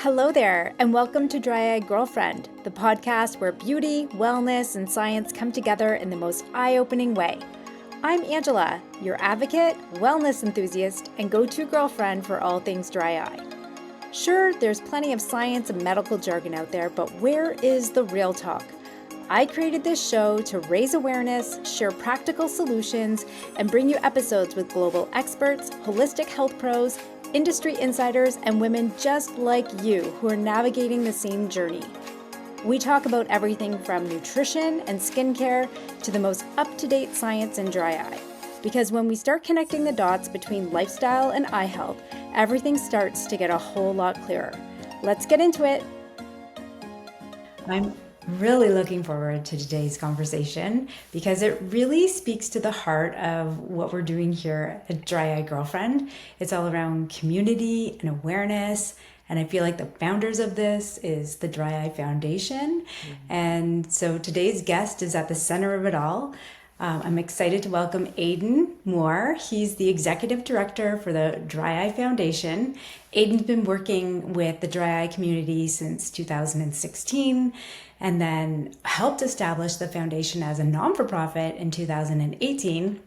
Hello there, and welcome to Dry Eye Girlfriend, the podcast where beauty, wellness, and science come together in the most eye-opening way. I'm Angela, your advocate, wellness enthusiast, and go-to girlfriend for all things dry eye. Sure, there's plenty of science and medical jargon out there, but where is the real talk? I created this show to raise awareness, share practical solutions, and bring you episodes with global experts, holistic health pros, industry insiders, and women just like you who are navigating the same journey. We talk about everything from nutrition and skincare to the most up-to-date science in dry eye. Because when we start connecting the dots between lifestyle and eye health, everything starts to get a whole lot clearer. Let's get into it. I'm really looking forward to today's conversation because it really speaks to the heart of what we're doing here at Dry Eye Girlfriend. It's all around community and awareness. And I feel like the founders of this is the Dry Eye Foundation. And so today's guest is at the center of it all. I'm excited to welcome Aidan Moore. He's the executive director for the Dry Eye Foundation. Aidan's been working with the dry eye community since 2016 and then helped establish the foundation as a non-for-profit in 2018.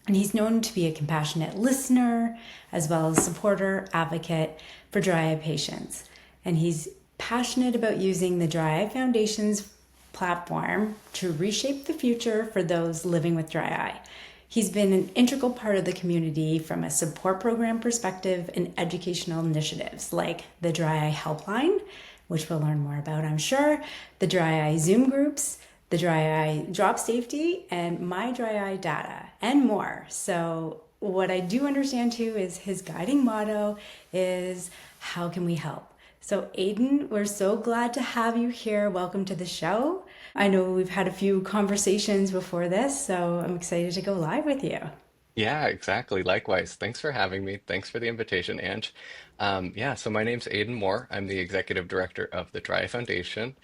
And he's known to be a compassionate listener as well as supporter, advocate for dry eye patients. And he's passionate about using the Dry Eye Foundation's platform to reshape the future for those living with dry eye. He's been an integral part of the community from a support program perspective and educational initiatives like the Dry Eye Helpline, which we'll learn more about, I'm sure, the Dry Eye Zoom groups, the Dry Eye Drop Safety, and MyDryEyeData, and more. So what I do understand too is his guiding motto is, how can we help? So Aidan, we're so glad to have you here. Welcome to the show. I know we've had a few conversations before this, so I'm excited to go live with you. Yeah, exactly. Likewise. Thanks for having me. Thanks for the invitation, Ange. So my name's Aidan Moore. I'm the executive director of the Dry Eye Foundation.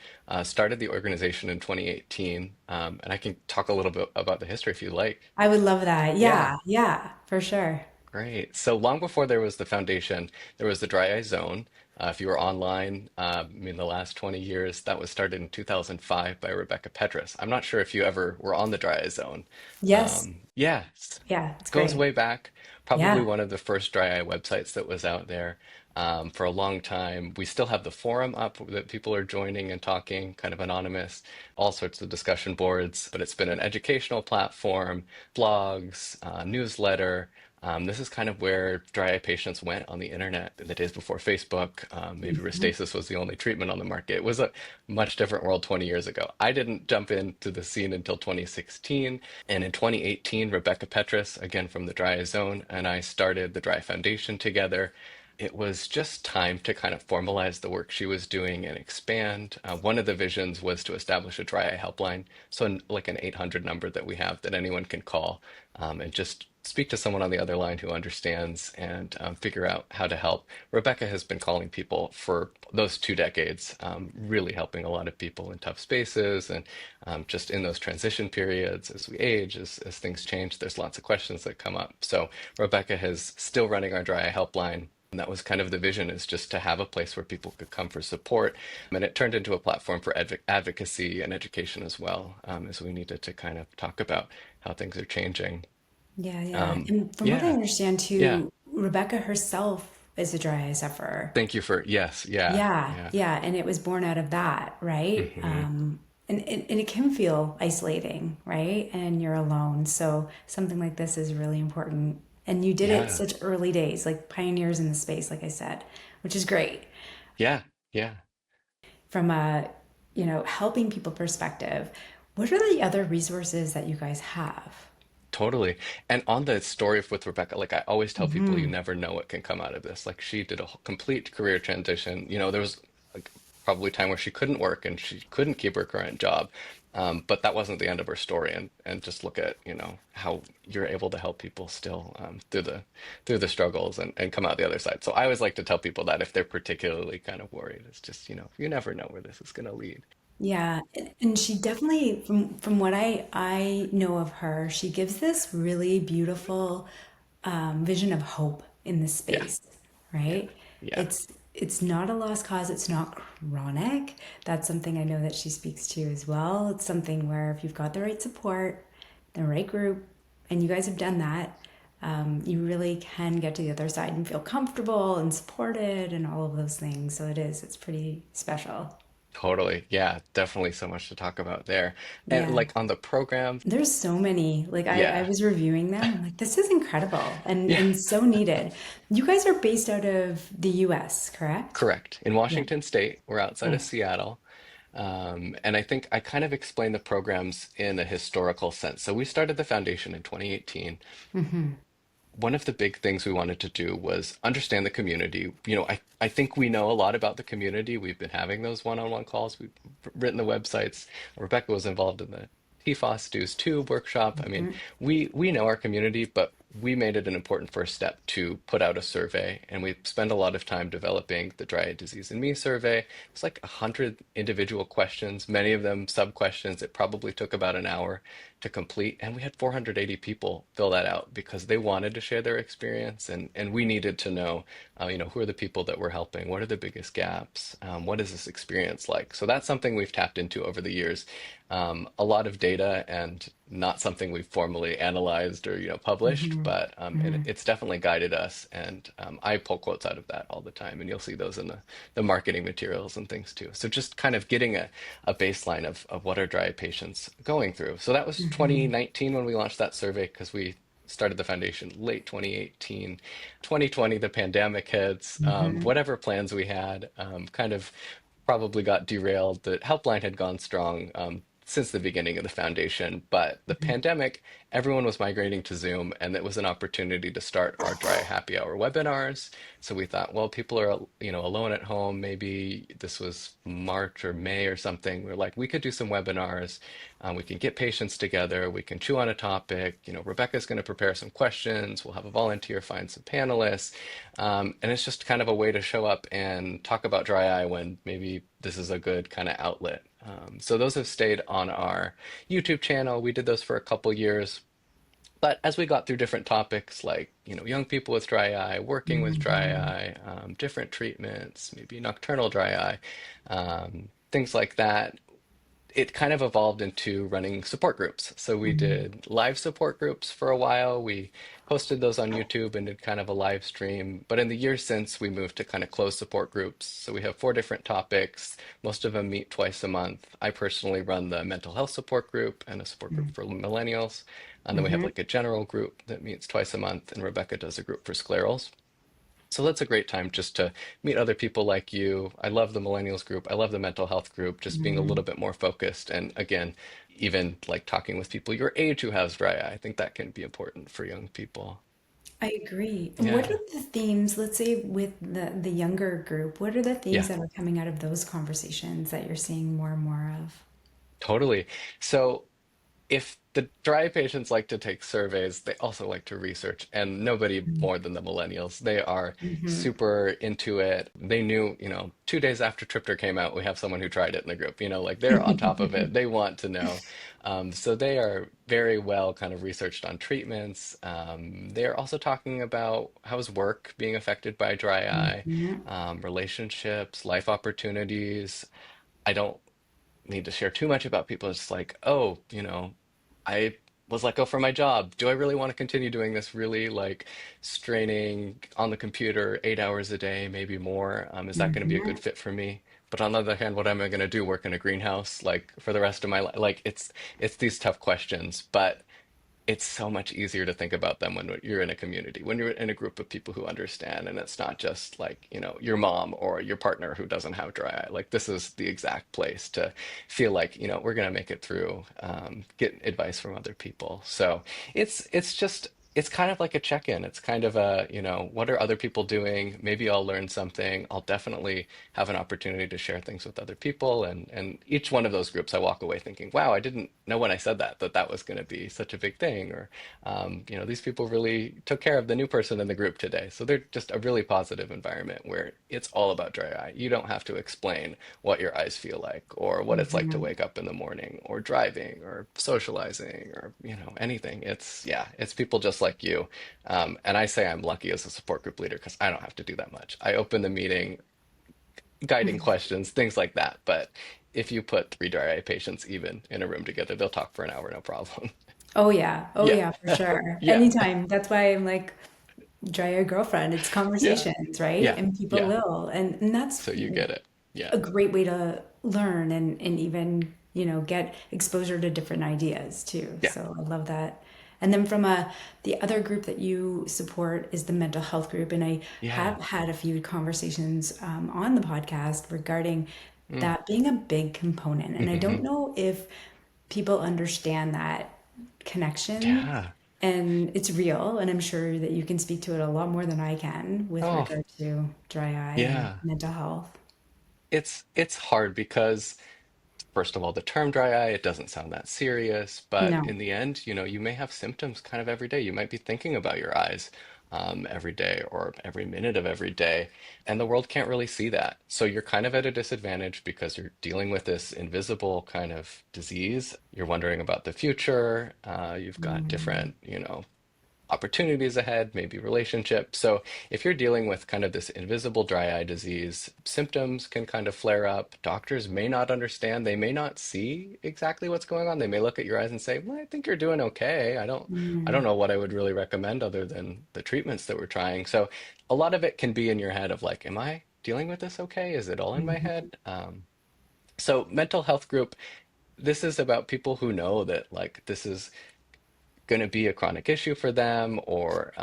Started the organization in 2018, and I can talk a little bit about the history if you like. I would love that. Yeah, Yeah, for sure. great. So long before there was the foundation, there was the Dry Eye Zone. If you were online, in the last 20 years, that was started in 2005 by Rebecca Pedras. I'm not sure if you ever were on the Dry Eye Zone. Yes. Yeah, Yeah, it's goes great. way back. Probably Yeah. one of the first dry eye websites that was out there for a long time. We still have the forum up that people are joining and talking, kind of anonymous, all sorts of discussion boards. But it's been an educational platform, blogs, newsletter. This is kind of where dry eye patients went on the internet in the days before Facebook. Maybe Mhm. Restasis was the only treatment on the market. It was a much different world 20 years ago. I didn't jump into the scene until 2016. And in 2018, Rebecca Petrus, again from the Dry Zone, and I started the Dry Foundation together. It was just time to kind of formalize the work she was doing and expand. One of the visions was to establish a Dry Eye Helpline, so like an 800 number that we have that anyone can call and just speak to someone on the other line who understands and figure out how to help. Rebecca has been calling people for those 2 decades, really helping a lot of people in tough spaces and just in those transition periods as we age, as things change, there's lots of questions that come up. So Rebecca is still running our Dry Eye Helpline. And that was kind of the vision, is just to have a place where people could come for support. And it turned into a platform for advocacy and education as well, as we needed to kind of talk about how things are changing. Yeah. Um, And from what I yeah, understand yeah. too, Rebecca herself is a dry eye sufferer. Thank you for, yes, yeah, yeah. Yeah, and it was born out of that, right? hmm And it can feel isolating, right? And you're alone. So something like this is really important. And you did it Yeah, such early days, like pioneers in the space, like I said, which is great. yeah, yeah. From a, helping people perspective, what are the other resources that you guys have? Totally. And on the story with Rebecca, like I always tell people, you Hmm. never know what can come out of this. Like she did a complete career transition. There was like probably a time where she couldn't work and she couldn't keep her current job. But that wasn't the end of her story. And just look at, how you're able to help people still through the struggles and come out the other side. So I always like to tell people that if they're particularly kind of worried, it's just, you never know where this is going to lead. Yeah, and she definitely, from what I know of her, she gives this really beautiful vision of hope in this Yeah, space, yeah, right? yeah. It's it's not a lost cause, it's not chronic. That's something I know that she speaks to as well. It's something where if you've got the right support, the right group, and you guys have done that, you really can get to the other side and feel comfortable and supported and all of those things. So it's pretty special. Totally. Yeah, definitely so much to talk about there. And Yeah. like on the program, There's so many. Like I yeah. was reviewing them. I'm like, this is incredible Yeah, and so needed. You guys are based out of the US, correct? correct. In Yeah. Washington State, we're outside of Nice. Seattle. And I think I kind of explained the programs in a historical sense. So we started the foundation in 2018. One of the big things we wanted to do was understand the community. I think we know a lot about the community. We've been having those one-on-one calls. We've written the websites. Rebecca was involved in the TFOS Dues 2 workshop. I mean, we know our community, but we made it an important first step to put out a survey, and we spent a lot of time developing the Dry Eye Disease in Me survey. It's like 100 individual questions, many of them sub questions. It probably took about an hour to complete, and we had 480 people fill that out because they wanted to share their experience, and we needed to know, who are the people that we're helping, what are the biggest gaps, what is this experience like. So that's something we've tapped into over the years. A lot of data and not something we've formally analyzed or published, but it's definitely guided us, and I pull quotes out of that all the time, and you'll see those in the marketing materials and things too. So just kind of getting a baseline of what are dry eye patients going through. So that was 2019 when we launched that survey, because we started the foundation late 2018. 2020, the pandemic hits. Whatever plans we had kind of probably got derailed. The helpline had gone strong since the beginning of the foundation, but the pandemic, everyone was migrating to Zoom, and it was an opportunity to start our Dry Happy Hour webinars. So we thought, well, people are, alone at home. Maybe this was March or May or something. We're like, we could do some webinars. We can get patients together. We can chew on a topic. Rebecca's going to prepare some questions. We'll have a volunteer find some panelists. And it's just kind of a way to show up and talk about dry eye when maybe this is a good kind of outlet. So those have stayed on our YouTube channel. We did those for a couple years. But as we got through different topics like, young people with dry eye, working with dry eye, different treatments, maybe nocturnal dry eye, things like that, it kind of evolved into running support groups. So we did live support groups for a while. We posted those on YouTube and did kind of a live stream. But in the years since, we moved to kind of closed support groups. So we have 4 different topics. Most of them meet twice a month. I personally run the mental health support group and a support group for millennials. And then we have like a general group that meets twice a month. And Rebecca does a group for sclerals. So that's a great time just to meet other people like you. I love the millennials group. I love the mental health group, just being a little bit more focused. And again, even like talking with people your age who has dry eye, I think that can be important for young people. I agree. What Yeah. are the themes, let's say with the younger group, what are the themes Yeah. that are coming out of those conversations that you're seeing more and more of? Totally. So if the dry patients like to take surveys, they also like to research, and nobody more than the millennials. They are super into it. They knew, 2 days after Tripter came out, we have someone who tried it in the group, like they're on top of it. They want to know. So they are very well kind of researched on treatments. They're also talking about how's work being affected by dry eye, relationships, life opportunities. I don't need to share too much about people. It's like, oh, I was let go from my job. Do I really want to continue doing this really like straining on the computer 8 hours a day, maybe more? Is that going to be a good fit for me? But on the other hand, what am I going to do? Work in a greenhouse like for the rest of my life? Like it's these tough questions, but it's so much easier to think about them when you're in a community, when you're in a group of people who understand, and it's not just like, your mom or your partner who doesn't have dry eye. Like this is the exact place to feel like, we're gonna make it through, get advice from other people. So it's kind of like a check-in. It's kind of a, what are other people doing? Maybe I'll learn something. I'll definitely have an opportunity to share things with other people. And each one of those groups, I walk away thinking, wow, I didn't know when I said that was going to be such a big thing. Or, these people really took care of the new person in the group today. So they're just a really positive environment where it's all about dry eye. You don't have to explain what your eyes feel like or what it's like to wake up in the morning or driving or socializing or, anything. Yeah, it's people just like you. And I say I'm lucky as a support group leader because I don't have to do that much. I open the meeting. guiding questions, things like that. But if you put three dry eye patients even in a room together, they'll talk for an hour, no problem. Oh yeah. Oh Yeah. yeah, for sure. Yeah. Anytime. That's why I'm like dry eye girlfriend. It's Yeah. conversations, right? Yeah. And people Yeah. will. And that's So you get it. Yeah. a great way to learn and even, get exposure to different ideas too. Yeah. So I love that. And then from the other group that you support is the mental health group. And I Yeah. have had a few conversations on the podcast regarding Mm. that being a big component. And I Hmm. don't know if people understand that connection, Yeah. and it's real. And I'm sure that you can speak to it a lot more than I can with Oh, regard to dry eye and yeah. mental health. It's hard because first of all, the term dry eye, it doesn't sound that serious, but No. in the end, you may have symptoms kind of every day. You might be thinking about your eyes every day or every minute of every day, and the world can't really see that. So you're kind of at a disadvantage because you're dealing with this invisible kind of disease. You're wondering about the future. You've got Mm, different, opportunities ahead, maybe relationships. So if you're dealing with kind of this invisible dry eye disease, symptoms can kind of flare up. Doctors may not understand. They may not see exactly what's going on. They may look at your eyes and say, "Well, I think you're doing okay. I don't mm, know what I would really recommend other than the treatments that we're trying." So a lot of it can be in your head of like, am I dealing with this okay? Is it all in my mhm, head? So mental health group, this is about people who know that like this is going to be a chronic issue for them or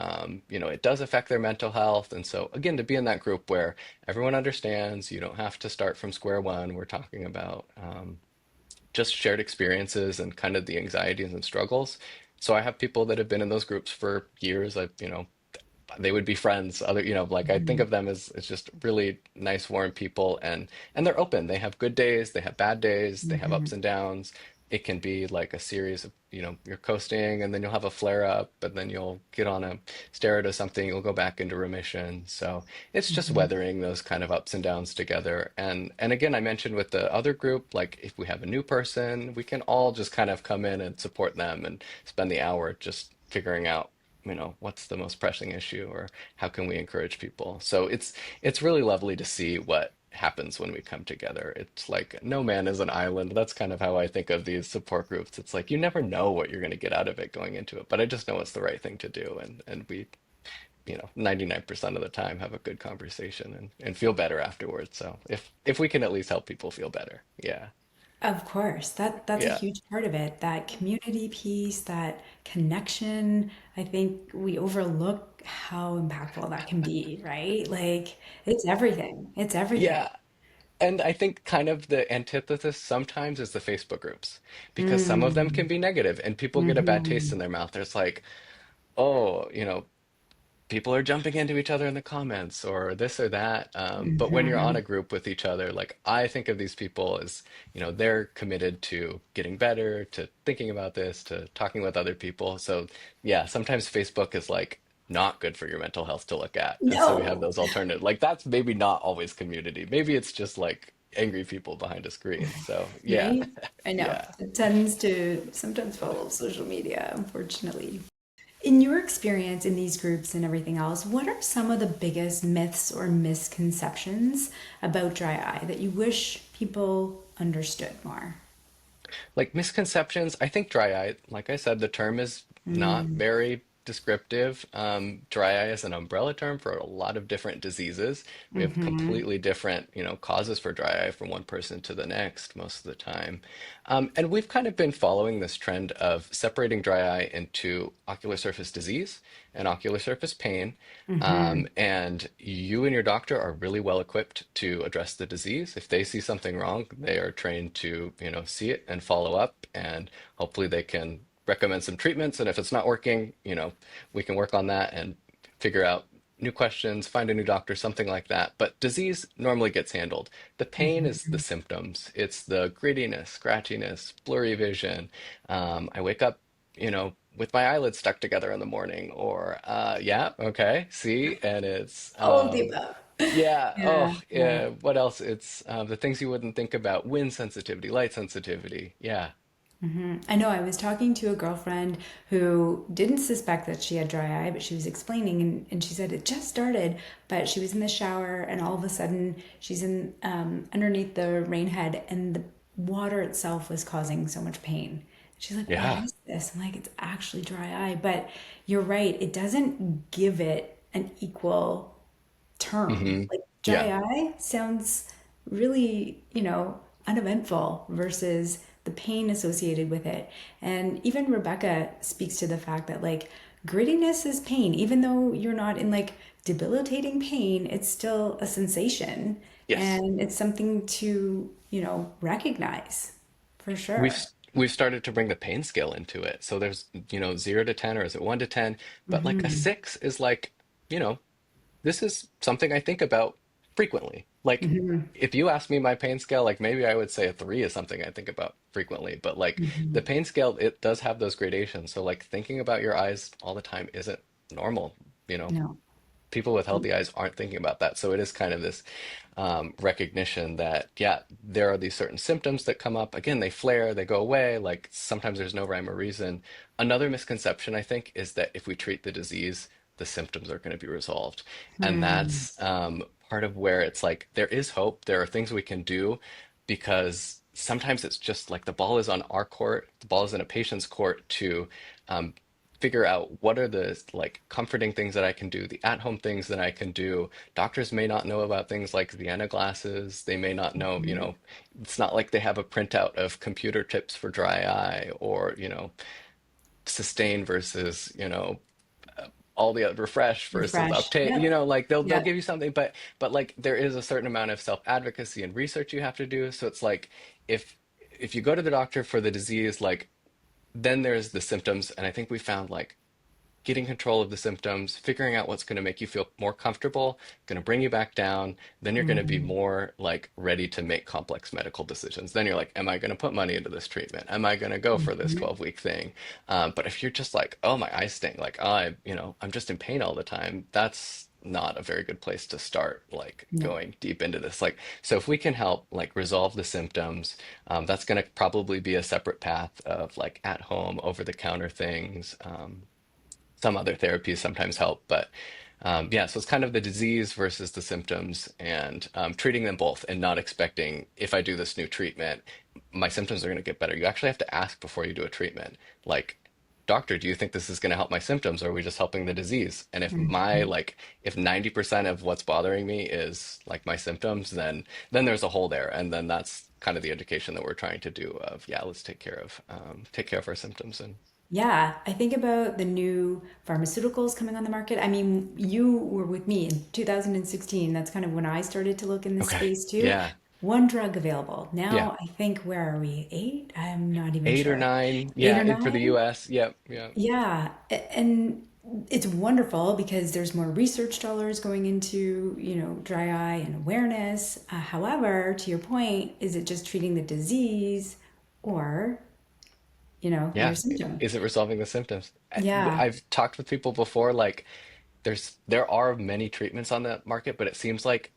it does affect their mental health. And so again, to be in that group where everyone understands, you don't have to start from square one. We're talking about just shared experiences and kind of the anxieties and struggles. So I have people that have been in those groups for years. They would be friends, like I think mhm, of them as just really nice, warm people, and they're open. They have good days, they have bad days, they have ups mhm, and downs. It can be like a series of, you're coasting and then you'll have a flare up, and then you'll get on a steroid or something, you'll go back into remission. So it's just mhm, weathering those kind of ups and downs together. And again, I mentioned with the other group, like if we have a new person, we can all just kind of come in and support them and spend the hour just figuring out what's the most pressing issue or how can we encourage people. So it's really lovely to see what happens when we come together. It's like no man is an island. That's kind of how I think of these support groups. It's like you never know what you're going to get out of it going into it, but I just know it's the right thing to do, and we 99% of the time have a good conversation and feel better afterwards. So if we can at least help people feel better. Yeah. Of course, that's a Yeah. huge part of it. That community piece, that connection. I think we overlook how impactful that can be, right? Like it's everything. It's everything. Yeah. And I think kind of the antithesis sometimes is the Facebook groups, because some of them can Mm, be negative and people get a bad taste hmm. in their mouth. There's like, oh, people are jumping into each other in the comments or this or that. But when you're on a Hmm. group with each other, like I think of these people as, they're committed to getting better, to thinking about this, to talking with other people. So yeah, sometimes Facebook is like not good for your mental health to look at. And so we have No, those alternative, like that's maybe not always community. Maybe it's just like angry people behind a screen. So yeah, right? I know. yeah. It tends to sometimes follow social media, unfortunately. In your experience in these groups and everything else, what are some of the biggest myths or misconceptions about dry eye that you wish people understood more? Like misconceptions, I think dry eye, like I said, the term is not Mm, very descriptive. Dry eye is an umbrella term for a lot of different diseases. We have mm-hmm, completely different, causes for dry eye from one person to the next most of the time. And we've kind of been following this trend of separating dry eye into ocular surface disease and ocular surface pain. mm-hmm, And you and your doctor are really well equipped to address the disease. If they see something wrong, they are trained to, see it and follow up, and hopefully they can recommend some treatments. And if it's not working, we can work on that and figure out new questions, find a new doctor, something like that. But disease normally gets handled. The pain is the mm-hmm. symptoms. It's the grittiness, scratchiness, blurry vision. I wake up, with my eyelids stuck together in the morning, or yeah, okay, see, and it's All of the above. yeah, oh Yeah, yeah. yeah. What else? It's the things you wouldn't think about: wind sensitivity, light sensitivity. Yeah, I know I was talking to a girlfriend who didn't suspect that she had dry eye, but she was explaining, and she said it just started, but she was in the shower, and all of a sudden she's in underneath the rain head, and the water itself was causing so much pain. She's like, "What Yeah. is this?" I'm like, "It's actually dry eye," but you're right; it doesn't give it an equal term. Hmm. Like Yeah. dry eye sounds really, uneventful versus the pain associated with it. And even Rebecca speaks to the fact that like grittiness is pain, even though you're not in like debilitating pain, it's still a sensation Yes. and it's something to, recognize for we've sure. we've started to bring the pain scale into it. So there's, 0 to 10, or is it 1 to 10? But like a six is like, you know, this is something I think about frequently. Like if you ask me my pain scale, like maybe I would say a three is something I think about frequently. But like the pain scale, it does have those gradations. So like thinking about your eyes all the time isn't normal. You know, No. people with healthy eyes aren't thinking about that. So it is kind of this recognition that, yeah, there are these certain symptoms that come up. Again, they flare, they go away. Like sometimes there's no rhyme or reason. Another misconception, I think, is that if we treat the disease, the symptoms are going to be resolved. And Hmm. that's part of where it's like there is hope. There are things we can do because sometimes it's just like the ball is on our court, the ball is in a patient's court to um, figure out what are the like comforting things that I can do, the at-home things that I can do. Doctors may not know about things like Vienna glasses. They may not know, it's not like they have a printout of computer tips for dry eye or, sustain versus, all the other refresh versus Refresh. uptake, Yep. like they'll Yep. give you something, but like there is a certain amount of self-advocacy and research you have to do. So it's like if if you go to the doctor for the disease, like then there's the symptoms. And I think we found like getting control of the symptoms, figuring out what's going to make you feel more comfortable, going to bring you back down, then you're going to be Hmm. more like ready to make complex medical decisions. Then you're like, am I going to put money into this treatment? Am I going to go for this 12-week thing? But if you're just like, oh, my eyes sting, like, oh, I'm just in pain all the time, that's not a very good place to start like No. going deep into this. Like, so if we can help like resolve the symptoms, that's going to probably be a separate path of like at home over the counter things. Some other therapies sometimes help, but yeah, so it's kind of the disease versus the symptoms, and treating them both and not expecting if I do this new treatment, my symptoms are going to get better. You actually have to ask before you do a treatment. Like, doctor, do you think this is going to help my symptoms, or are we just helping the disease? And if 90% of what's bothering me is like my symptoms, then there's a hole there, and then that's kind of the education that we're trying to do of, yeah, let's take care of our symptoms. And Yeah, I think about the new pharmaceuticals coming on the market. I mean, you were with me in 2016. That's kind of when I started to look in this okay, space too. yeah, One drug available. yeah. Now, I think, where are we? Eight? I'm not even 8 or sure. 9, Eight yeah, or for the nine? US. Yep, yeah. Yeah. And it's wonderful because there's more research dollars going into, dry eye and awareness. However, to your point, is it just treating the disease or, your Yeah. symptom? Is it resolving the symptoms? Yeah. I've talked with people before, like there are many treatments on the market, but it seems like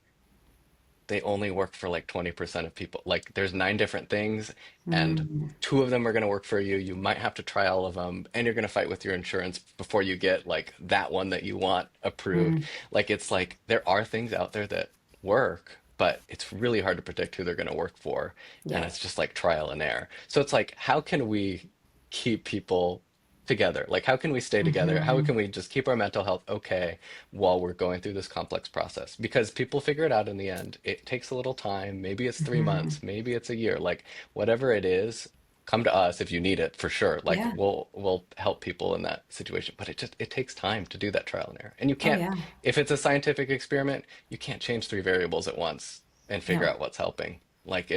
they only work for like 20% of people. Like there's 9 different things, and Mm, two of them are going to work for you. You might have to try all of them, and you're going to fight with your insurance before you get like that one that you want approved. mm. Like it's like there are things out there that work, but it's really hard to predict who they're going to work for, and Yes. it's just like trial and error. So it's like, how can we keep people together? Like, how can we stay together? How Hmm. can we just keep our mental health okay while we're going through this complex process? Because people figure it out in the end. It takes a little time. Maybe it's 3 months, maybe it's a year. Like, whatever it is, come to us if you need it for sure. Like, Yeah. we'll help people in that situation. But it takes time to do that trial and error. And you Oh, can't, yeah. if it's a scientific experiment, you can't change three variables at once and figure No, out what's helping. Like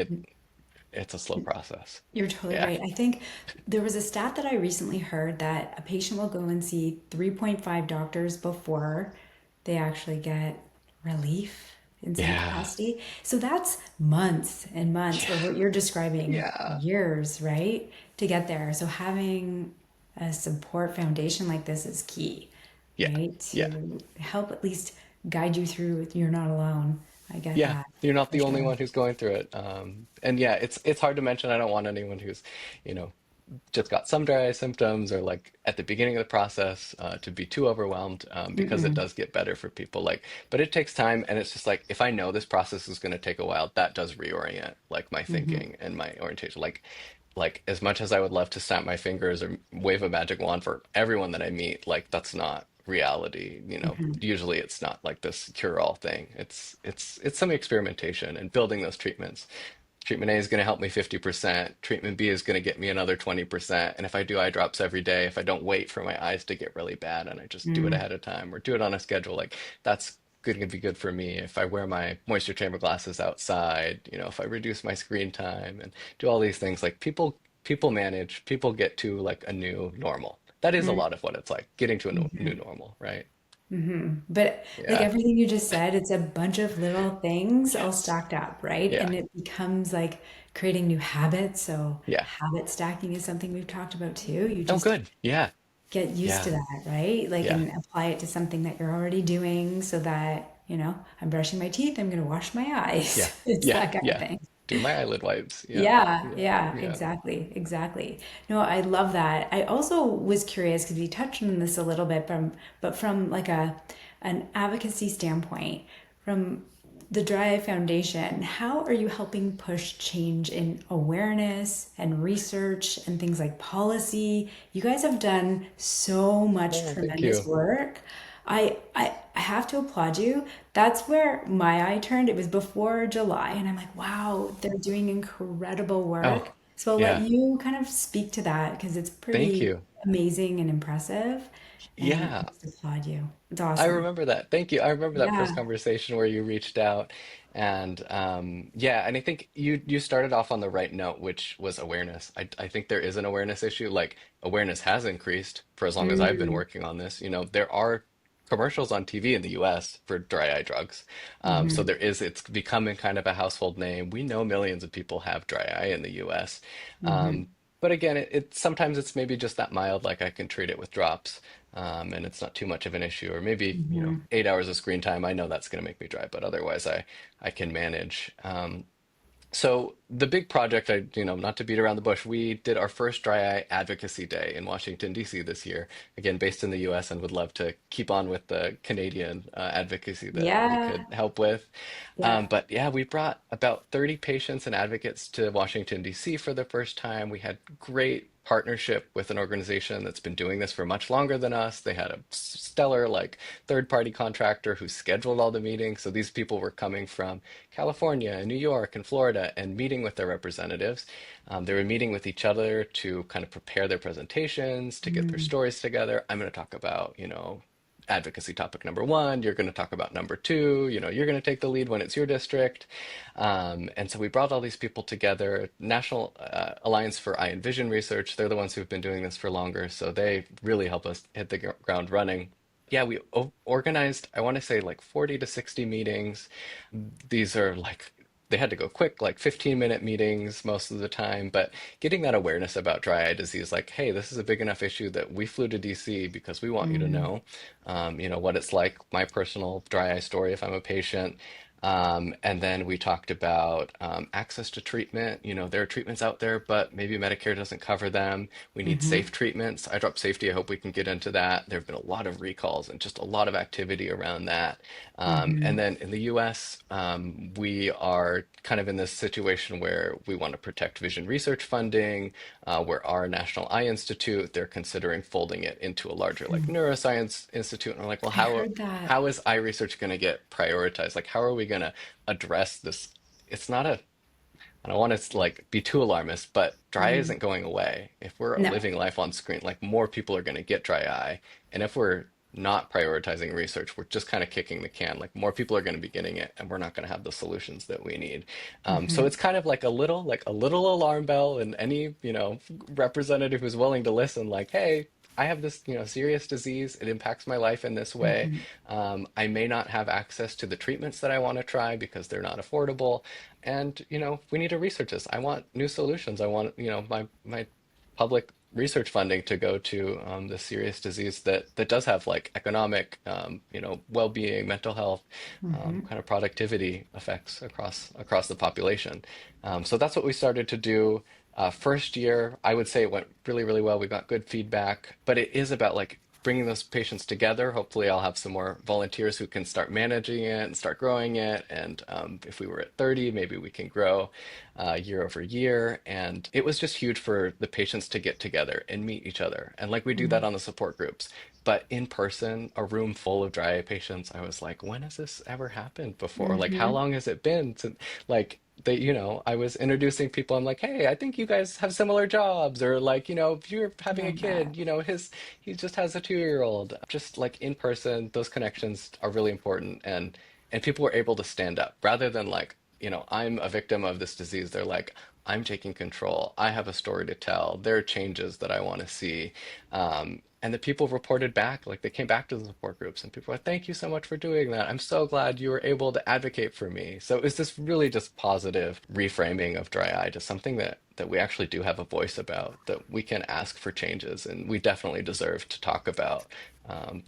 it's a slow process. you're totally Yeah. right. I think there was a stat that I recently heard that a patient will go and see 3.5 doctors before they actually get relief in some Yeah. capacity. So that's months and months, or what you're describing, Yeah. years, right? To get there. So having a support foundation like this is key, Yeah. right? Yeah. To help at least guide you through. You're not alone. I get Yeah, that you're not for the only sure. one who's going through it. And yeah, it's hard to mention. I don't want anyone who's, you know, just got some dry eye symptoms or like at the beginning of the process to be too overwhelmed because it Mm-mm. does get better for people. Like, but it takes time, and it's just like if I know this process is going to take a while, that does reorient like my Mm-hmm. thinking and my orientation. Like as much as I would love to snap my fingers or wave a magic wand for everyone that I meet, like that's not reality. Mm-hmm. Usually it's not like this cure-all thing. It's some experimentation and building those treatments. Treatment A is going to help me 50%. Treatment B is going to get me another 20%. And if I do eye drops every day, if I don't wait for my eyes to get really bad and I just do it Mm-hmm. ahead of time or do it on a schedule, like that's going to be good for me. If I wear my moisture chamber glasses outside, if I reduce my screen time and do all these things, like people manage, people get to like a new normal. That is a lot of what it's like, getting to a new Mm-hmm. normal, right? But like Yeah. everything you just said, it's a bunch of little things all Yes. stacked up, right? Yeah. And it becomes like creating new habits. So Yeah. habit stacking is something we've talked about too. You Oh, just good. Yeah. get used to Yeah. that, right? Like, Yeah. and apply it to something that you're already doing so that, I'm brushing my teeth, I'm going to wash my Yeah. eyes. It's Yeah. that kind of Yeah. thing. Do my eyelid wipes. Yeah. Yeah, Yeah. yeah, Yeah. exactly, exactly. No, I love that. I also was curious because we touched on this a little bit but from like an advocacy standpoint, from the Dry Eye Foundation, how are you helping push change in awareness and research and things like policy? You guys have done so much Oh, thank tremendous you. work. I have to applaud you. That's where my eye turned. It was before July, and I'm like, wow, they're doing incredible work. Oh, So I'll let yeah. you kind of speak to that because it's Thank pretty you. amazing and impressive. And I Yeah. just applaud you. It's I awesome. remember that. Thank you. I remember that first Yeah. conversation where you reached out and yeah, and I think you started off on the right note, which was awareness. I think there is an awareness issue. Like awareness has increased for as long as I've been Mm, working on this. There are commercials on TV in the US for dry eye drugs. So hmm it's becoming kind of a household name. We know millions of people have dry eye in the US. hmm Um, but again, it sometimes it's maybe just that mild, like I can treat it with drops and it's not too much of an issue. Or maybe, hmm 8 hours of screen time, I know that's going to make me dry, but otherwise I can manage. So the big project, not to beat around the bush, we did our first Dry Eye Advocacy Day in Washington, D.C. this year, again, based in the U.S. and would love to keep on with the Canadian advocacy that we could Yeah. help with. Yeah. But yeah, we brought about 30 patients and advocates to Washington, D.C. for the first time. We had great partnership with an organization that's been doing this for much longer than us. They had a stellar like third-party contractor who scheduled all the meetings. So these people were coming from California and New York and Florida and meeting with their representatives. They were meeting with each other to kind of prepare their presentations, to get their Mm, stories together. I'm going to talk about, advocacy topic number one. You're going to talk about number two. You're going to take the lead when it's your district. And so we brought all these people together. National Alliance for Eye and Vision Research, they're the ones who've been doing this for longer. So they really help us hit the ground running. Yeah, we organized, I want to say like 40 to 60 meetings. These are like, they had to go quick, like 15-minute meetings most of the time, but getting that awareness about dry eye disease, like, hey, this is a big enough issue that we flew to DC because we want you to mm, know, what it's like, my personal dry eye story if I'm a patient. And then we talked about access to treatment. There are treatments out there, but maybe Medicare doesn't cover them. We need hmm safe treatments. Eye drop safety, I hope we can get into that. There have been a lot of recalls and just a lot of activity around that. And hmm then in the US, we are kind of in this situation where we want to protect vision research funding, where our National Eye Institute, they're considering folding it into a larger like neuroscience institute. And we're like, well, I heard that. how is eye research going to get prioritized? Like, how are we going to address this? It's not a, I don't want to like be too alarmist, but dry eye Mm. isn't going away. If we're No. living life on screen, like more people are going to get dry eye. And if we're not prioritizing research, we're just kind of kicking the can. Like more people are going to be getting it, and we're not going to have the solutions that we need. So hmm it's kind of like a little alarm bell, and any representative who's willing to listen, like, hey, I have this serious disease. It impacts my life in this way. hmm I may not have access to the treatments that I want to try because they're not affordable. And we need to research this. I want new solutions. I want my public research funding to go to this serious disease that does have like economic, well-being, mental health, hmm kind of productivity effects across the population. So that's what we started to do. First year, I would say it went really, really well. We got good feedback, but it is about like bringing those patients together. Hopefully, I'll have some more volunteers who can start managing it and start growing it. And if we were at 30, maybe we can grow year over year. And it was just huge for the patients to get together and meet each other. And like we do that on the support groups. But in person, a room full of dry eye patients, I was like, when has this ever happened before? Like, how Mm-hmm. long has it been since, like, they, I was introducing people. I'm like, hey, I think you guys have similar jobs, or like, if you're having a Love that. kid, he just has a 2-year old. Just like in person, those connections are really important, and people were able to stand up rather than like, I'm a victim of this disease. They're like, I'm taking control. I have a story to tell. There are changes that I want to see. And the people reported back, like they came back to the support groups and people were like, thank you so much for doing that. I'm so glad you were able to advocate for me. So it's this really just positive reframing of dry eye to something that we actually do have a voice about, that we can ask for changes. And we definitely deserve to talk about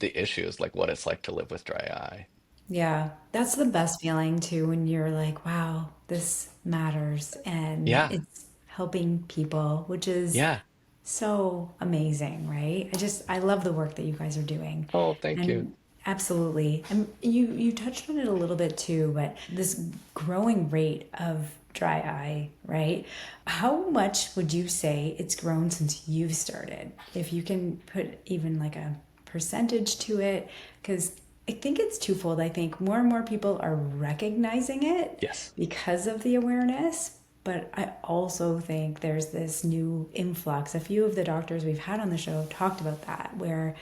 the issues, like what it's like to live with dry eye. Yeah, that's the best feeling too when you're like, wow, this matters and Yeah. it's helping people, which is Yeah. so amazing, right? I love the work that you guys are doing. Oh, thank you. And absolutely. And you touched on it a little bit too, but this growing rate of dry eye, right? How much would you say it's grown since you've started? If you can put even like a percentage to it, because I think it's twofold. I think more and more people are recognizing it Yes. because of the awareness, but I also think there's this new influx. A few of the doctors we've had on the show talked about that, where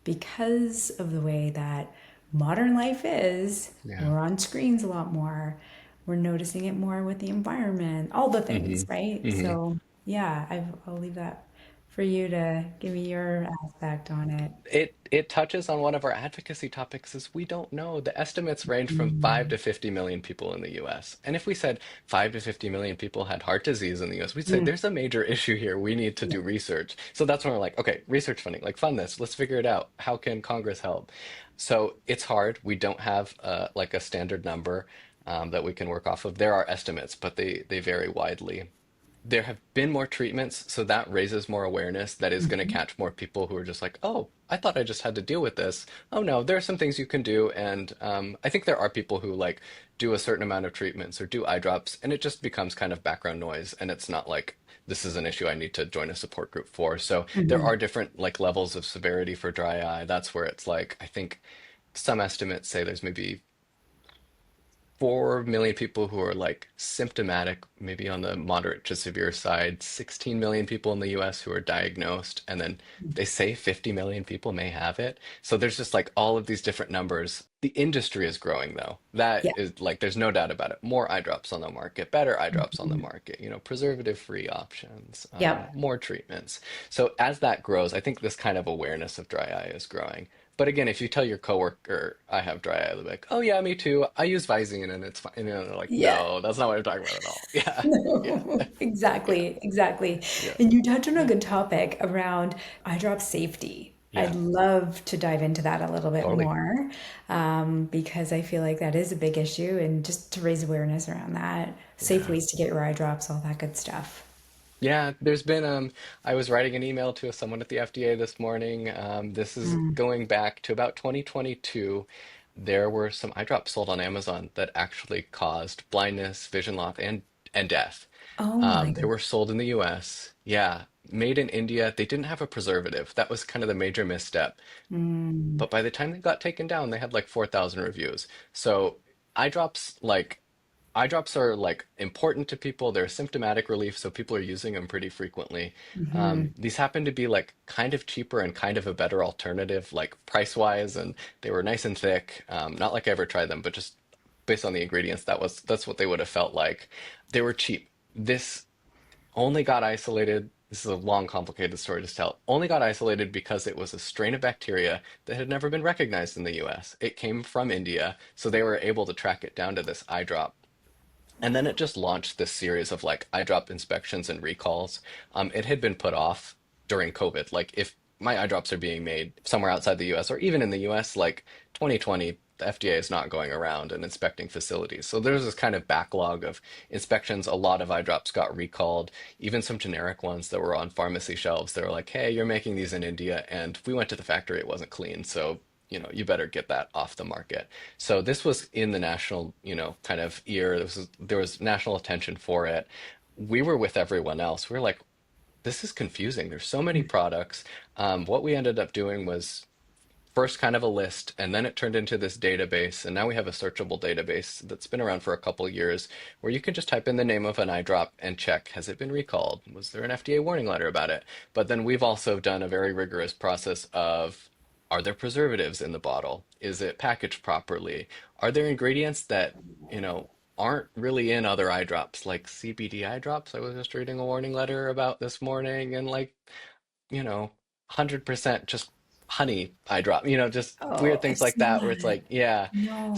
because of the way that modern life is, Yeah. we're on screens a lot more, we're noticing it more with the environment, all the Hmm. things, right? Hmm. So, yeah, I'll leave that for you to give me your aspect on it. It touches on one of our advocacy topics is we don't know. The estimates range from 5 Mm. to 50 million people in the US. And if we said 5 to 50 million people had heart disease in the US, we'd say Mm. there's a major issue here. We need to Yeah. do research. So that's when we're like, okay, research funding, like fund this. Let's figure it out. How can Congress help? So it's hard. We don't have like a standard number that we can work off of. There are estimates, but they vary widely. There have been more treatments, so that raises more awareness that is going to Mhm. catch more people who are just like, oh, I thought I just had to deal with this. Oh no, there are some things you can do. And I think there are people who like do a certain amount of treatments or do eye drops, and it just becomes kind of background noise. And it's not like this is an issue I need to join a support group for. So there Mhm. are different like levels of severity for dry eye. That's where it's like, I think some estimates say there's maybe 4 million people who are like symptomatic, maybe on the moderate to severe side, 16 million people in the US who are diagnosed, and then they say 50 million people may have it. So there's just like all of these different numbers. The industry is growing though. That Yeah. is like, there's no doubt about it. More eye drops on the market, better eye drops on the Mhm. market, preservative-free options, Yep. more treatments. So as that grows, I think this kind of awareness of dry eye is growing. But again, if you tell your coworker I have dry eye, they'll be like, "Oh yeah, me too. I use Visine and it's fine." And they're like, Yeah. "No, that's not what I'm talking about at all." Yeah, yeah, No, yeah, exactly, exactly. yeah, And you touched on a good topic around eye drop safety. I'd yeah. love to dive into that a little bit Totally. more because I feel like that is a big issue and just to raise awareness around that, safe Yeah. ways to get your eye drops, all that good stuff. Yeah, there's been I was writing an email to someone at the FDA this morning. This is Mm. going back to about 2022. There were some eye drops sold on Amazon that actually caused blindness, vision loss, and death. Oh my They goodness. were sold in the US. Yeah, made in India. They didn't have a preservative. That was kind of the major misstep. Mm. But by the time they got taken down, they had like 4,000 reviews. So eye drops, like eye drops are like important to people. They're a symptomatic relief, so people are using them pretty frequently. Hmm. These happen to be like kind of cheaper and kind of a better alternative, like price wise, and they were nice and thick. Not like I ever tried them, but just based on the ingredients, that's what they would have felt like. They were cheap. This only got isolated. This is a long, complicated story to tell. Only got isolated because it was a strain of bacteria that had never been recognized in the US. It came from India, so they were able to track it down to this eye drop. And then it just launched this series of like eye drop inspections and recalls. It had been put off during COVID. Like if my eye drops are being made somewhere outside the US or even in the US, like 2020 the FDA is not going around and inspecting facilities. So there's this kind of backlog of inspections. A lot of eye drops got recalled, even some generic ones that were on pharmacy shelves. They were like, hey, you're making these in India, and we went to the factory, it wasn't clean. So, you better get that off the market. So this was in the national, kind of ear. There was national attention for it. We were with everyone else. We were like, this is confusing. There's so many products. What we ended up doing was first kind of a list, and then it turned into this database. And now we have a searchable database that's been around for a couple years where you can just type in the name of an eye drop and check, has it been recalled? Was there an FDA warning letter about it? But then we've also done a very rigorous process of, are there preservatives in the bottle? Is it packaged properly? Are there ingredients that, aren't really in other eye drops, like CBD eye drops? I was just reading a warning letter about this morning, and like, 100% just honey eye drop, just weird Oh, things I've like seen that where it's that. like, yeah. No.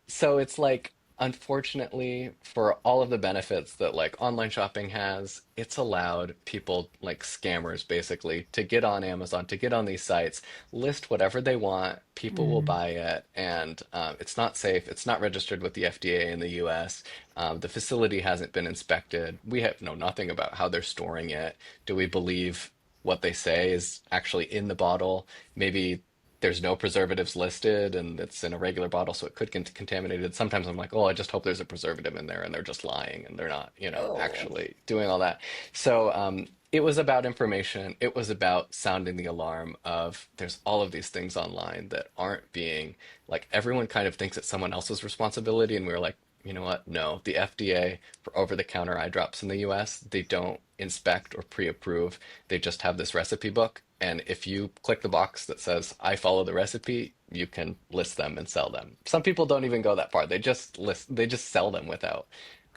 So it's like, unfortunately, for all of the benefits that like online shopping has, it's allowed people like scammers basically to get on Amazon, to get on these sites, list whatever they want, people will Mm. buy it, and it's not safe, it's not registered with the FDA in the US. The facility hasn't been inspected. We have know nothing about how they're storing it. Do we believe what they say is actually in the bottle? Maybe there's no preservatives listed and it's in a regular bottle, so it could get contaminated. Sometimes I'm like, oh, I just hope there's a preservative in there and they're just lying and they're not, Oh. actually doing all that. So it was about information. It was about sounding the alarm of there's all of these things online that aren't being, like, everyone kind of thinks it's someone else's responsibility. And we were like, you know what? No, the FDA for over-the-counter eye drops in the US, they don't inspect or pre-approve. They just have this recipe book. And if you click the box that says, I follow the recipe, you can list them and sell them. Some people don't even go that far. They just sell them without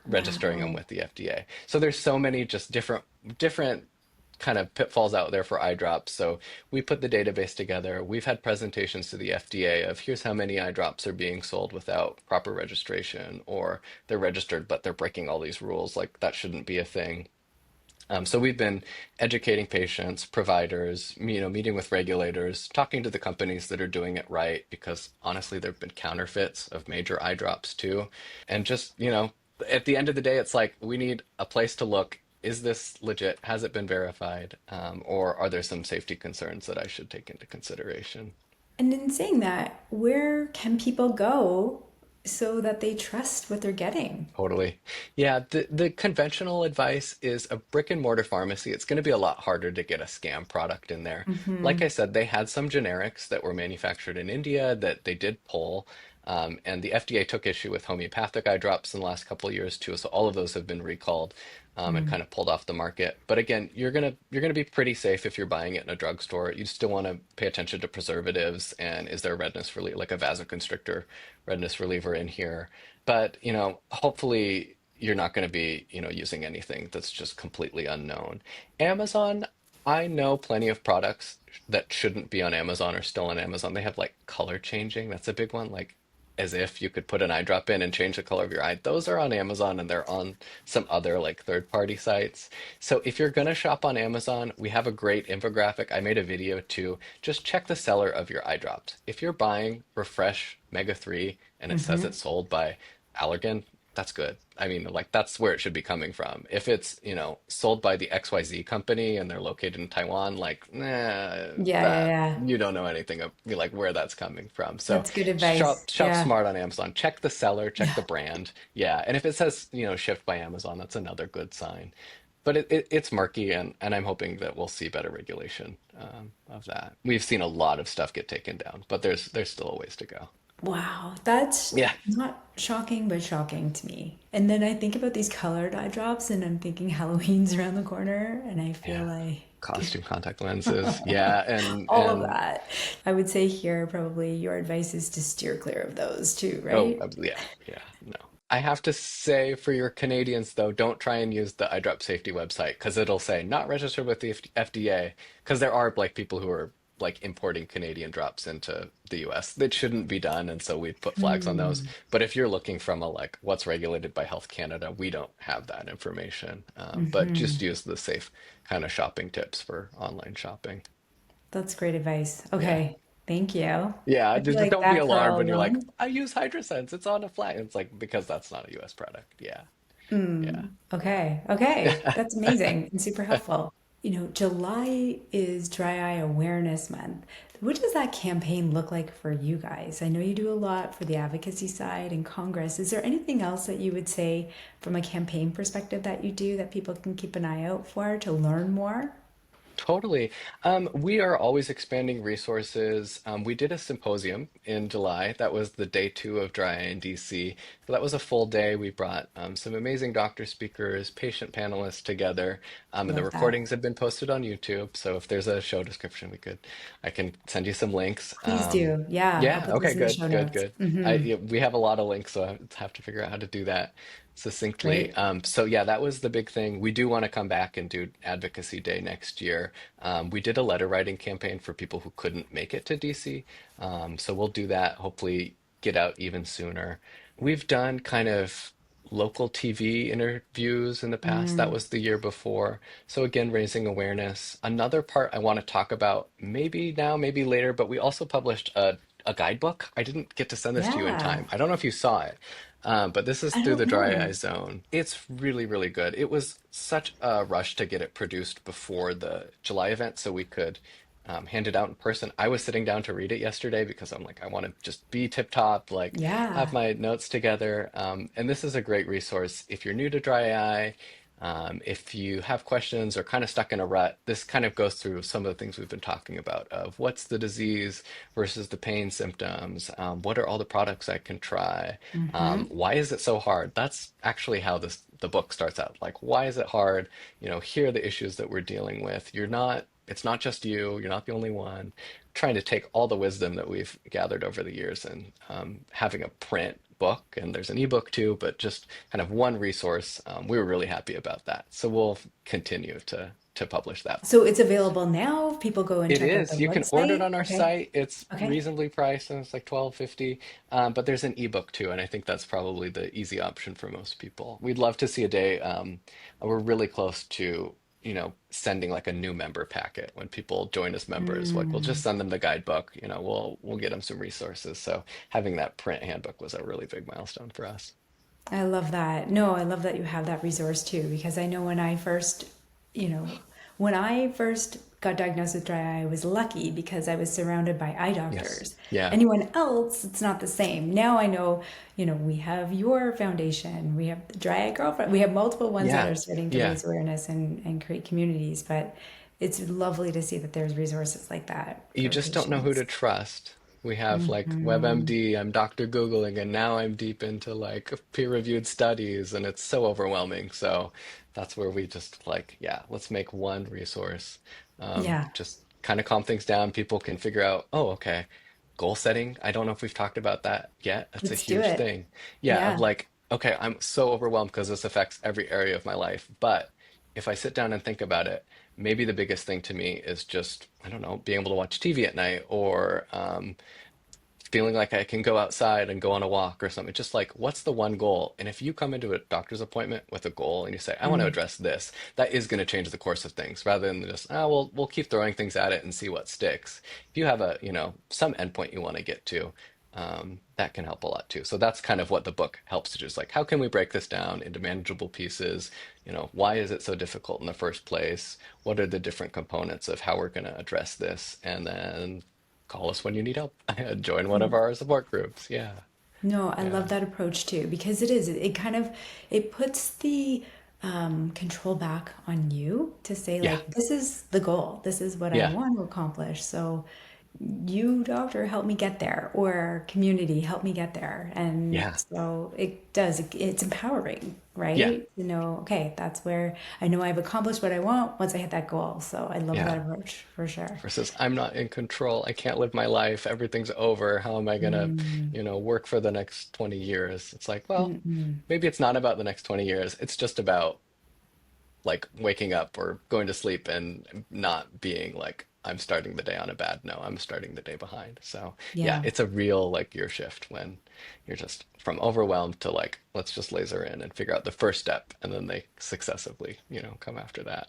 registering them Wow. with the FDA. So there's so many just different kind of pitfalls out there for eye drops. So we put the database together. We've had presentations to the FDA of, here's how many eye drops are being sold without proper registration, or they're registered but they're breaking all these rules. Like, that shouldn't be a thing. So we've been educating patients, providers, meeting with regulators, talking to the companies that are doing it right, because honestly, there have been counterfeits of major eye drops too. And just, at the end of the day, it's like we need a place to look. Is this legit? Has it been verified? Or are there some safety concerns that I should take into consideration? And in saying that, where can people go so that they trust what they're getting? Totally. Yeah, the conventional advice is a brick and mortar pharmacy. It's going to be a lot harder to get a scam product in there. Like Mm-hmm. I said, they had some generics that were manufactured in India that they did pull. And the FDA took issue with homeopathic eye drops in the last couple of years too. So all of those have been recalled, and Mm. kind of pulled off the market. But again, you're gonna be pretty safe if you're buying it in a drugstore. You still want to pay attention to preservatives, and is there a redness reliever, like a vasoconstrictor redness reliever in here? But, hopefully you're not going to be, using anything that's just completely unknown. Amazon, I know plenty of products that shouldn't be on Amazon are still on Amazon. They have like color changing. That's a big one. Like, as if you could put an eye drop in and change the color of your eye. Those are on Amazon, and they're on some other like third-party sites. So if you're going to shop on Amazon, we have a great infographic. I made a video too. Just check the seller of your eye drops. If you're buying Refresh Mega 3 and it says Mm-hmm. it's sold by Allergan, that's good. I mean, like, that's where it should be coming from. If it's, sold by the XYZ company and they're located in Taiwan, like, nah, Yeah, yeah, that yeah. you don't know anything of, like, where that's coming from. So That's good advice. shop Yeah. smart on Amazon. Check the seller, check the brand. Yeah. And if it says, shipped by Amazon, that's another good sign. But it's murky, and I'm hoping that we'll see better regulation, of that. We've seen a lot of stuff get taken down, but there's still a ways to go. Wow, that's Yeah. not shocking, but shocking to me. And then I think about these colored eye drops, and I'm thinking Halloween's around the corner, and I feel Yeah. like Costume contact lenses. Yeah, and all of and that. I would say here, probably your advice is to steer clear of those too, oh, right? yeah, yeah, no. I have to say, for your Canadians though, don't try and use the iDrop safety website, because it'll say not registered with the FDA, because there are like people who are like importing Canadian drops into the US that shouldn't be done, and so we've put flags on those. Mm. But if you're looking from a like what's regulated by Health Canada, we don't have that information. But just use the safe kind of shopping tips for online shopping. That's great advice. Yeah. Okay. Thank you. Yeah, I feel just like don't be that alarmed girl when you're like, alone. I use Hydrosense, it's on a flag. It's like, because that's not a US product. Yeah. Yeah. Okay. Okay. That's amazing and super helpful. July is Dry Eye Awareness Month. What does that campaign look like for you guys? I know you do a lot for the advocacy side and Congress. Is there anything else that you would say from a campaign perspective that you do that people can keep an eye out for to learn more? Totally. We are always expanding resources. We did a symposium in July. That was the day two of Dry Eye in DC. So that was a full day. We brought some amazing doctor speakers, patient panelists together, and the Love that. recordings have been posted on YouTube. So if there's a show description, I can send you some links. Please do. Yeah, I'll Yeah. put Okay. those in the Good. show Good. notes. Good. Yeah, we have a lot of links, so I have to figure out how to do that succinctly. Great. So yeah, that was the big thing. We do want to come back and do Advocacy Day next year. We did a letter writing campaign for people who couldn't make it to DC. So we'll do that, hopefully get out even sooner. We've done kind of local TV interviews in the past. That was the year before. So again, raising awareness. Another part I want to talk about, maybe now, maybe later, but we also published a guidebook. I didn't get to send this to you in Yeah. time. I don't know if you saw it. But this is I through don't the Dry Eye know. Zone. It's really, really good. It was such a rush to get it produced before the July event so we could hand it out in person. I was sitting down to read it yesterday because I'm like, I want to just be tip top, like have Yeah. my notes together. And this is a great resource if you're new to Dry Eye. If you have questions or kind of stuck in a rut, this kind of goes through some of the things we've been talking about of what's the disease versus the pain symptoms, what are all the products I can try, why is it so hard? That's actually how the book starts out. Like, why is it hard? Here are the issues that we're dealing with. It's not just you. You're not the only one. Trying to take all the wisdom that we've gathered over the years and having a print book, and there's an ebook too, but just kind of one resource. We were really happy about that. So we'll continue to publish that. So it's available now. People go and It check out the is. You can order it website. on our Okay. site. It's Okay. reasonably priced, and it's like 12.50. But there's an ebook too, and I think that's probably the easy option for most people. We'd love to see a day. We're really close to, sending like a new member packet when people join as members. Like we'll just send them the guidebook. We'll get them some resources. So having that print handbook was a really big milestone for us. I love that. No, I love that you have that resource too, because I know you know, when I first got diagnosed with dry eye, I was lucky because I was surrounded by eye Yes. doctors. Yeah. Anyone else, it's not the same. Now I know, we have your foundation, we have the Dry Eye Girlfriend, we have multiple ones that Yeah. are starting to Yeah. raise awareness and create communities, but it's lovely to see that there's resources like that You for just don't know who patients. to trust. We have like WebMD, I'm Dr. Googling, and now I'm deep into like peer-reviewed studies, and it's so overwhelming. So that's where we just like, yeah, let's make one resource. Yeah, Just kind of calm things down. People can figure out, oh, okay, goal setting. I don't know if we've talked about that yet. That's a let's do huge it. thing. Yeah, of Yeah. like, okay, I'm so overwhelmed because this affects every area of my life. But if I sit down and think about it, maybe the biggest thing to me is just, I don't know, being able to watch TV at night or feeling like I can go outside and go on a walk or something. Just like, what's the one goal? And if you come into a doctor's appointment with a goal and you say, I want to address this, that is going to change the course of things rather than just, we'll keep throwing things at it and see what sticks. If you have some endpoint you want to get to, that can help a lot too. So that's kind of what the book helps to do. Is like, how can we break this down into manageable pieces? Why is it so difficult in the first place? What are the different components of how we're going to address this? And then call us when you need help. Join one of our support groups. Yeah. No, I love Yeah. that approach too because it kind of it puts the control back on you to say Yeah. like this is the goal, this is what I Yeah. want to accomplish. So you doctor help me get there or community help me get there, and Yeah. so it's empowering, Yeah. right, okay, that's where I know I've accomplished what I want once I hit that goal. So I love that Yeah. approach for sure. Versus I'm not in control. I can't live my life. Everything's over. How am I gonna, work for the next 20 years? It's like, well, maybe it's not about the next 20 years. It's just about like waking up or going to sleep and not being like I'm starting the day on a bad note. I'm starting the day behind. So yeah, Yeah. it's a real like gear shift when you're just from overwhelmed to like let's just laser in and figure out the first step, and then they successively, come after that.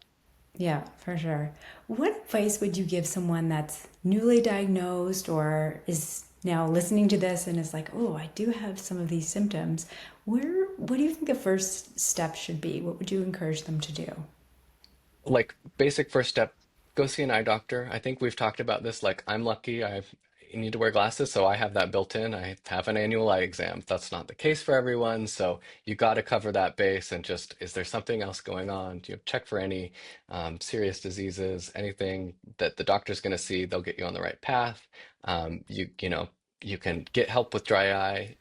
Yeah, for sure. What advice would you give someone that's newly diagnosed or is now listening to this and is like, oh, I do have some of these symptoms? What do you think the first step should be? What would you encourage them to do? Like basic first step, go see an eye doctor. I think we've talked about this. Like I'm lucky, I need to wear glasses, so I have that built in. I have an annual eye exam. That's not the case for everyone, so you got to cover that base and just, is there something else going on? Do you check for any serious diseases, anything that the doctor's going to see? They'll get you on the right path. You know, you can get help with dry eye.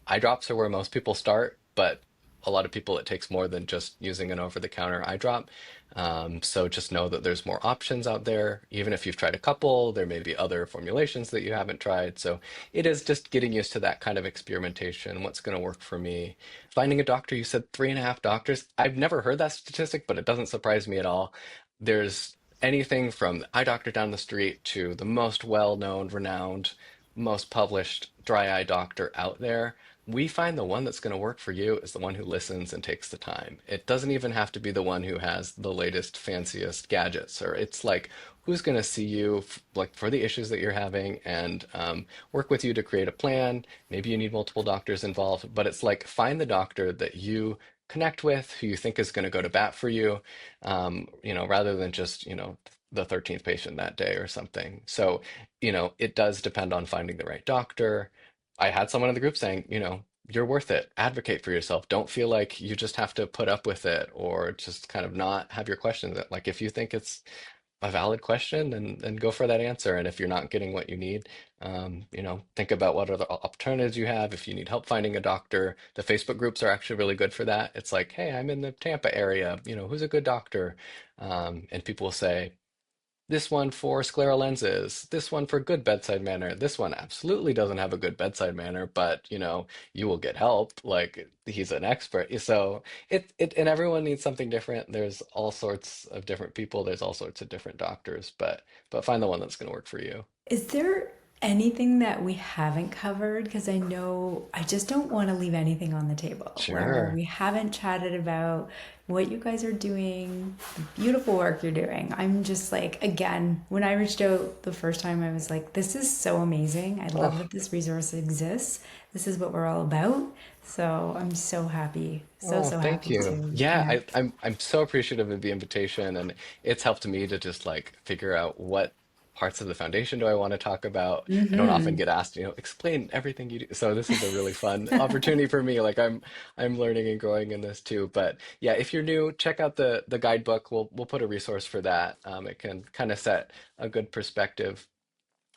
Eye drops are where most people start, but a lot of people, it takes more than just using an over-the-counter eye drop. So just know that there's more options out there. Even if you've tried a couple, there may be other formulations that you haven't tried. So it is just getting used to that kind of experimentation. What's going to work for me? Finding a doctor, you said 3.5 doctors. I've never heard that statistic, but it doesn't surprise me at all. There's anything from the eye doctor down the street to the most well-known, renowned, most published dry eye doctor out there. We find the one that's going to work for you is the one who listens and takes the time. It doesn't even have to be the one who has the latest, fanciest gadgets, or it's like who's going to see you like for the issues that you're having and work with you to create a plan. Maybe you need multiple doctors involved, but it's like find the doctor that you connect with, who you think is going to go to bat for you, rather than just, the 13th patient that day or something. So, it does depend on finding the right doctor. I had someone in the group saying, you're worth it. Advocate for yourself. Don't feel like you just have to put up with it or just kind of not have your questions. Like if you think it's a valid question, then go for that answer. And if you're not getting what you need, think about what other alternatives you have. If you need help finding a doctor, the Facebook groups are actually really good for that. It's like, hey, I'm in the Tampa area. Who's a good doctor? And people will say, this one for scleral lenses, this one for good bedside manner. This one absolutely doesn't have a good bedside manner, but you will get help. Like he's an expert. So and everyone needs something different. There's all sorts of different people. There's all sorts of different doctors, but find the one that's going to work for you. Is there anything that we haven't covered? Because I know I just don't want to leave anything on the table where Sure. we haven't chatted about what you guys are doing, the beautiful work you're doing. I'm just like, again, when I reached out the first time, I was like, this is so amazing. I love Oh, that this resource exists. This is what we're all about. So I'm so happy, so, oh, so thank happy you. to Yeah, connect. I'm so appreciative of the invitation, and it's helped me to just like figure out what parts of the foundation do I want to talk about. I don't often get asked, explain everything you do. So this is a really fun opportunity for me. Like I'm learning and growing in this too. But yeah, if you're new, check out the guidebook. We'll put a resource for that. It can kind of set a good perspective.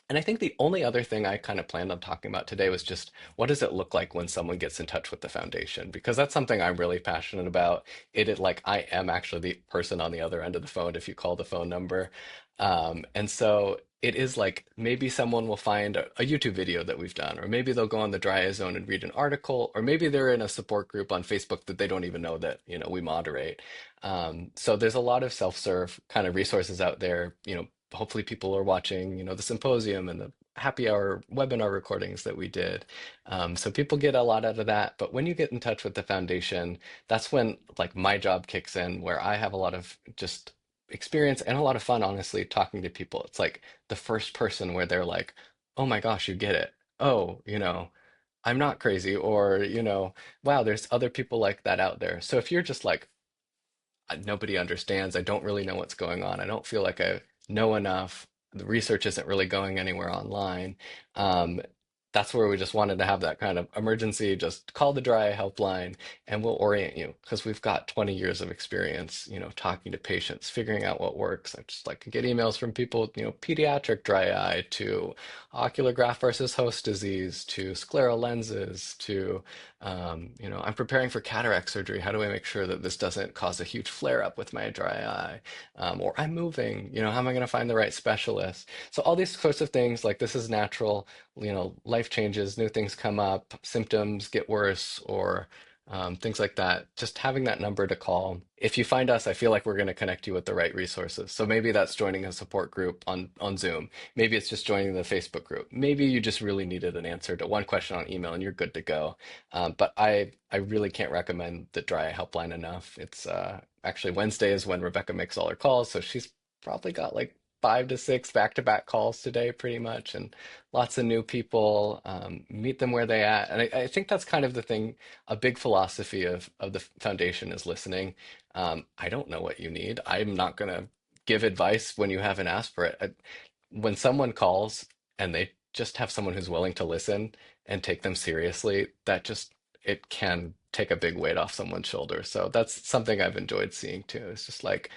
And I think the only other thing I kind of planned on talking about today was just what does it look like when someone gets in touch with the foundation? Because that's something I'm really passionate about. Like I am actually the person on the other end of the phone if you call the phone number. And so it is like maybe someone will find a YouTube video that we've done, or maybe they'll go on the Dry Eye Zone and read an article, or maybe they're in a support group on Facebook that they don't even know that, we moderate. So there's a lot of self-serve kind of resources out there, hopefully people are watching, the symposium and the happy hour webinar recordings that we did. So people get a lot out of that. But when you get in touch with the foundation, that's when like my job kicks in, where I have a lot of just experience and a lot of fun, honestly, talking to people. It's like the first person where they're like, oh my gosh, you get it. Oh, I'm not crazy, or, wow, there's other people like that out there. So if you're just like, nobody understands. I don't really know what's going on. I don't feel like I know enough. The research isn't really going anywhere online. Um, that's where we just wanted to have that kind of emergency. Just call the Dry Eye Helpline and we'll orient you because we've got 20 years of experience, talking to patients, figuring out what works. I just like get emails from people, pediatric dry eye to ocular graft versus host disease to scleral lenses to I'm preparing for cataract surgery. How do I make sure that this doesn't cause a huge flare up with my dry eye? Or I'm moving, how am I going to find the right specialist? So all these sorts of things, like this is natural, life changes, new things come up, symptoms get worse, or things like that. Just having that number to call. If you find us, I feel like we're going to connect you with the right resources. So maybe that's joining a support group on Zoom. Maybe it's just joining the Facebook group. Maybe you just really needed an answer to one question on email and you're good to go. But I really can't recommend the Dry Eye Helpline enough. It's actually Wednesday is when Rebecca makes all her calls, so she's probably got like 5 to 6 back-to-back calls today, pretty much, and lots of new people. Meet them where they at, and I think that's kind of the thing. A big philosophy of the foundation is listening. I don't know what you need. I'm not gonna give advice when you haven't asked for it. When someone calls and they just have someone who's willing to listen and take them seriously, that just it can take a big weight off someone's shoulder. So that's something I've enjoyed seeing too. It's just like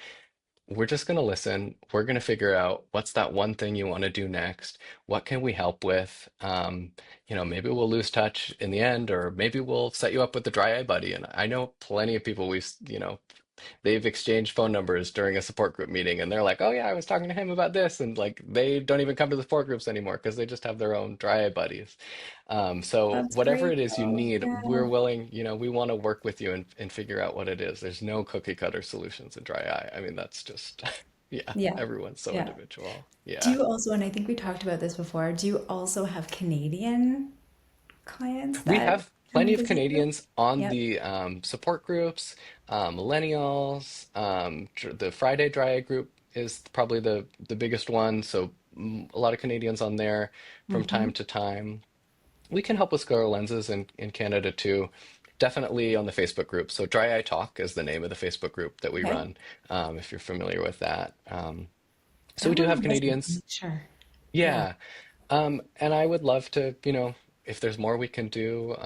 we're just going to listen. We're going to figure out what's that one thing you want to do next. What can we help with? Maybe we'll lose touch in the end, or maybe we'll set you up with the dry eye buddy. And I know plenty of people they've exchanged phone numbers during a support group meeting, and they're like, "Oh yeah, I was talking to him about this," and like they don't even come to the support groups anymore because they just have their own dry eye buddies. So That's whatever great it is you though. need, we're Yeah. willing, we want to work with you and figure out what it is. There's no cookie cutter solutions in dry eye. I mean, that's just, yeah, Yeah. everyone's so Yeah. individual. Do Yeah. you also, and I think we talked about this before, do you also have Canadian clients We that have come plenty and of visit you? Canadians on Yep. the support groups, millennials. The Friday Dry Eye group is probably the biggest one. So a lot of Canadians on there from Mm-hmm. time to time. We can help with scleral lenses in Canada too. Definitely on the Facebook group. So Dry Eye Talk is the name of the Facebook group that we Okay. run, if you're familiar with that. So That we do one have I wasn't. I'll Canadians. make sure. Yeah. Yeah. And I would love to, if there's more we can do,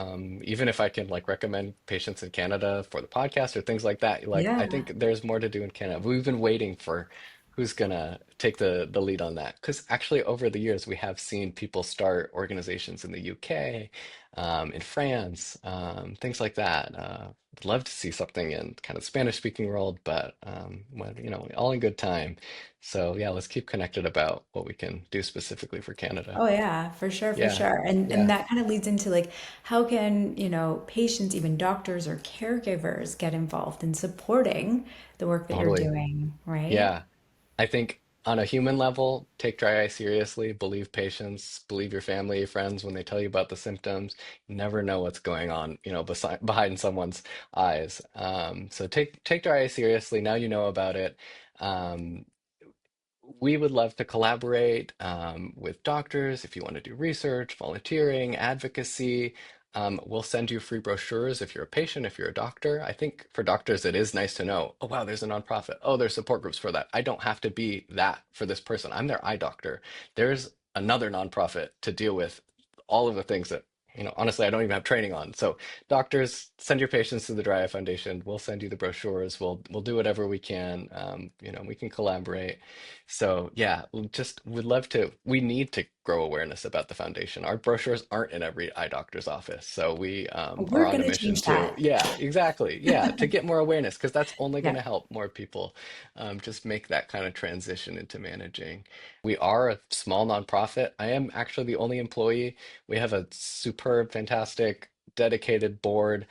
even if I can like recommend patients in Canada for the podcast or things like that, like I Yeah. think there's more to do in Canada. We've been waiting for who's gonna take the lead on that. Because actually over the years we have seen people start organizations in the UK, in France, things like that. I'd love to see something in kind of Spanish speaking world, but all in good time. So yeah, let's keep connected about what we can do specifically for Canada. Oh yeah, for sure, for Yeah, sure. And yeah, that kind of leads into like how can, patients, even doctors or caregivers get involved in supporting the work that you're totally. doing, right? Yeah. I think on a human level, take dry eye seriously, believe patients, believe your family, your friends when they tell you about the symptoms. You never know what's going on, behind someone's eyes. So take dry eye seriously. Now you know about it. Um, we would love to collaborate with doctors if you want to do research, volunteering, advocacy. We'll send you free brochures if you're a patient, if you're a doctor. I think for doctors, it is nice to know, oh, wow, there's a nonprofit. Oh, there's support groups for that. I don't have to be that for this person. I'm their eye doctor. There's another nonprofit to deal with all of the things that, honestly, I don't even have training on. So doctors, send your patients to the Dry Eye Foundation. We'll send you the brochures. We'll do whatever we can. We can collaborate. So yeah, we just would love to. We need to grow awareness about the foundation. Our brochures aren't in every eye doctor's office, so we are We're on going a to mission change to, that. yeah, exactly, yeah, to get more awareness because that's only going Yeah. to help more people just make that kind of transition into managing. We are a small nonprofit. I am actually the only employee. We have a superb, fantastic, dedicated board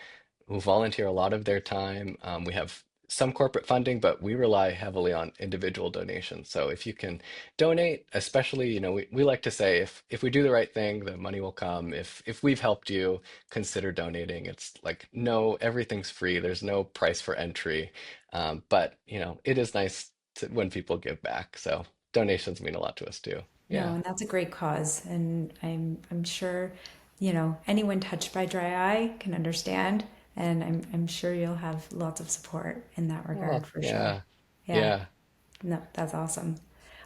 who volunteer a lot of their time. We have some corporate funding, but we rely heavily on individual donations. So if you can donate, especially, we like to say if we do the right thing, the money will come. If we've helped you, consider donating. It's like no, everything's free. There's no price for entry. But it is nice when people give back. So donations mean a lot to us too. No, Yeah. and that's a great cause. And I'm sure, anyone touched by dry eye can understand. And I'm sure you'll have lots of support in that regard Oh, for sure. yeah. Yeah. Yeah. No, that's awesome.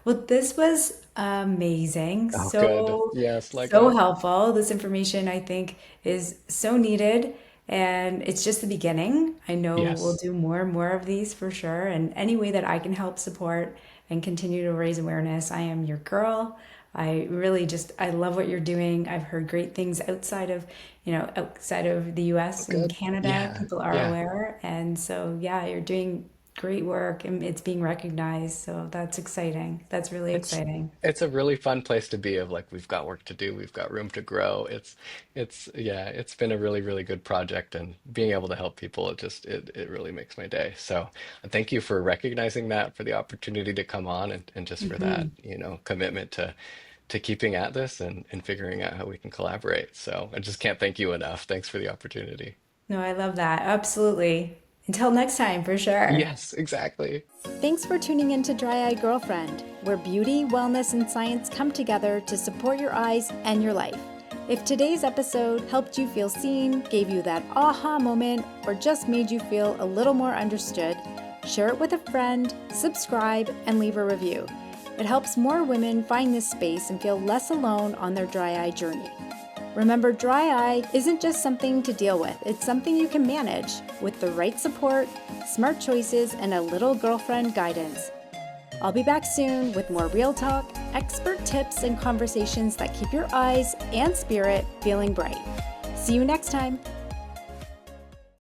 Well, this was amazing. Oh, good. So, Yes, so likewise. helpful. This information I think is so needed. And it's just the beginning. I know we'll Yes. do more and more of these for sure. And any way that I can help support and continue to raise awareness, I am your girl. I really just, I love what you're doing. I've heard great things outside of the Oh, US and good. Canada. Yeah. People are Yeah. aware. And so, yeah, you're doing great work and it's being recognized. So that's exciting. That's really It's exciting. it's a really fun place to be of like we've got work to do, we've got room to grow. It's yeah, it's been a really, really good project and being able to help people it really makes my day. So thank you for recognizing that, for the opportunity to come on and just for that, Hmm. commitment to keeping at this and figuring out how we can collaborate. So I just can't thank you enough. Thanks for the opportunity. No, I love that. Absolutely. Until next time, for sure. Yes, exactly. Thanks for tuning in to Dry Eye Girlfriend, where beauty, wellness, and science come together to support your eyes and your life. If today's episode helped you feel seen, gave you that aha moment, or just made you feel a little more understood, share it with a friend, subscribe, and leave a review. It helps more women find this space and feel less alone on their dry eye journey. Remember, dry eye isn't just something to deal with, it's something you can manage with the right support, smart choices, and a little girlfriend guidance. I'll be back soon with more real talk, expert tips, and conversations that keep your eyes and spirit feeling bright. See you next time.